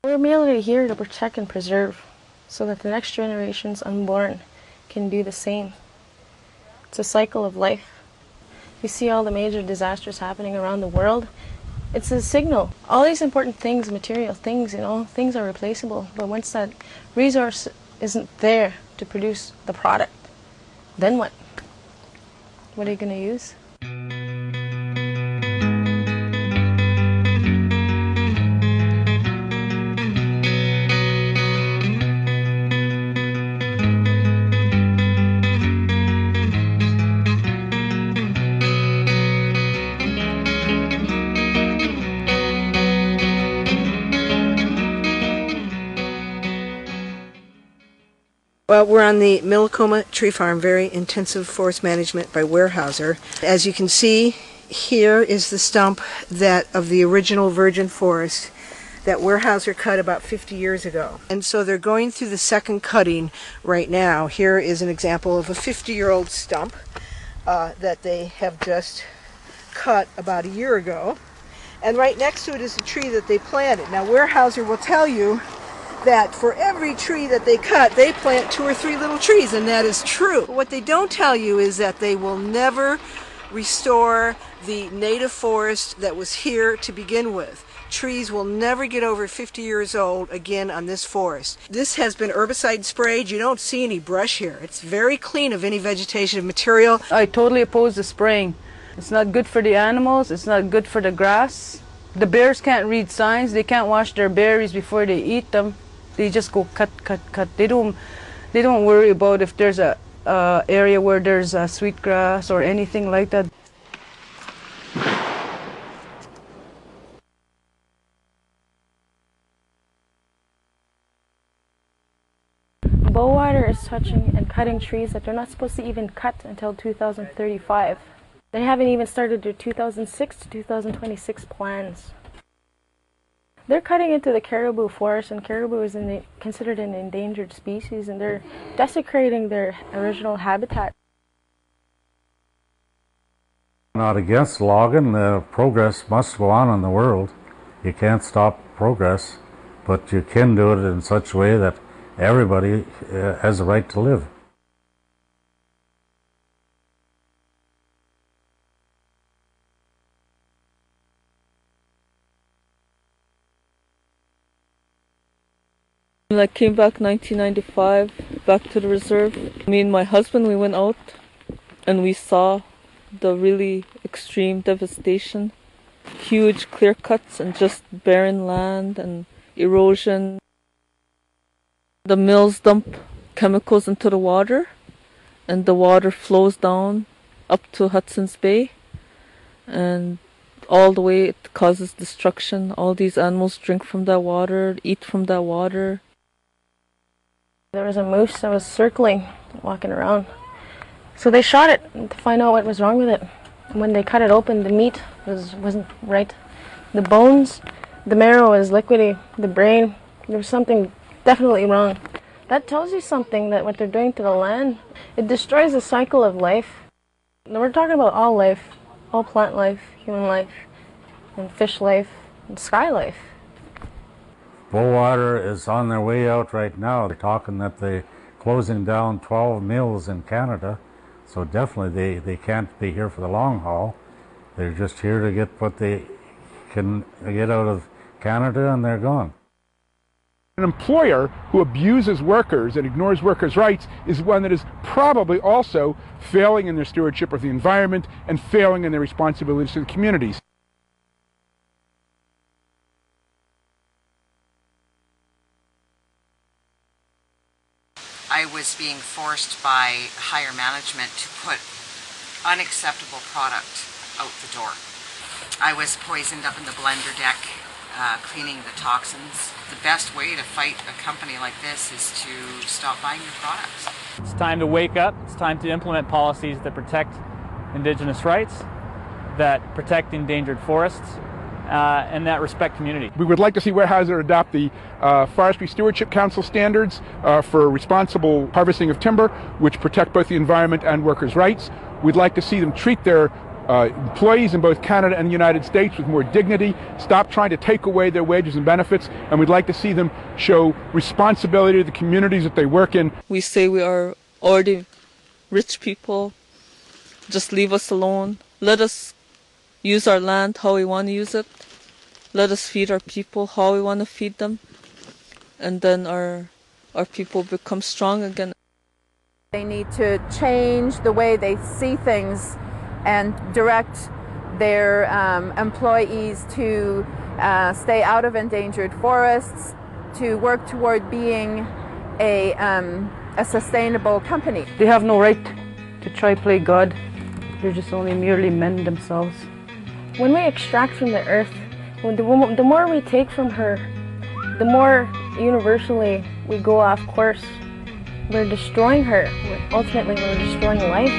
We're merely here to protect and preserve so that the next generations unborn can do the same. It's a cycle of life. We see all the major disasters happening around the world. It's a signal. All these important things, material things, things are replaceable. But once that resource isn't there to produce the product, then what? What are you going to use? Well, we're on the Millicoma Tree Farm, very intensive forest management by Weyerhaeuser. As you can see, here is the stump of the original virgin forest that Weyerhaeuser cut about 50 years ago. And so they're going through the second cutting right now. Here is an example of a 50-year-old stump that they have just cut about a year ago. And right next to it is a tree that they planted. Now, Weyerhaeuser will tell you that for every tree that they cut, they plant 2 or 3 little trees, and that is true. But what they don't tell you is that they will never restore the native forest that was here to begin with. Trees will never get over 50 years old again on this forest. This has been herbicide sprayed. You don't see any brush here. It's very clean of any vegetative material. I totally oppose the spraying. It's not good for the animals. It's not good for the grass. The bears can't read signs. They can't wash their berries before they eat them. They just go cut, cut, cut. They don't worry about if there's a area where there's sweetgrass or anything like that. Bowater is touching and cutting trees that they're not supposed to even cut until 2035. They haven't even started their 2006 to 2026 plans. They're cutting into the caribou forest, and caribou is considered an endangered species, and they're desecrating their original habitat. Not against logging. Progress must go on in the world. You can't stop progress, but you can do it in such a way that everybody has a right to live. When I came back 1995, back to the reserve, me and my husband, we went out and we saw the really extreme devastation. Huge clear cuts and just barren land and erosion. The mills dump chemicals into the water, and the water flows down up to Hudson's Bay, and all the way it causes destruction. All these animals drink from that water, eat from that water. There was a moose that was circling, walking around. So they shot it to find out what was wrong with it. And when they cut it open, the meat wasn't right. The bones, the marrow was liquidy, the brain, there was something definitely wrong. That tells you something, that what they're doing to the land, it destroys the cycle of life. And we're talking about all life, all plant life, human life, and fish life, and sky life. Bowater is on their way out right now. They're talking that they're closing down 12 mills in Canada, so definitely they can't be here for the long haul. They're just here to get what they can get out of Canada, and they're gone. An employer who abuses workers and ignores workers' rights is one that is probably also failing in their stewardship of the environment and failing in their responsibilities to the communities. I was being forced by higher management to put unacceptable product out the door. I was poisoned up in the blender deck, cleaning the toxins. The best way to fight a company like this is to stop buying your products. It's time to wake up. It's time to implement policies that protect Indigenous rights, that protect endangered forests, and that respect community. We would like to see Weyerhaeuser adopt the Forestry Stewardship Council standards for responsible harvesting of timber, which protect both the environment and workers' rights. We'd like to see them treat their employees in both Canada and the United States with more dignity, stop trying to take away their wages and benefits, and we'd like to see them show responsibility to the communities that they work in. We say we are already rich people. Just leave us alone. Let us use our land how we want to use it. Let us feed our people how we want to feed them. And then our people become strong again. They need to change the way they see things and direct their employees to stay out of endangered forests, to work toward being a sustainable company. They have no right to try play God. They're just only merely men themselves. When we extract from the earth, the more we take from her, the more universally we go off course. We're destroying her. Ultimately, we're destroying life.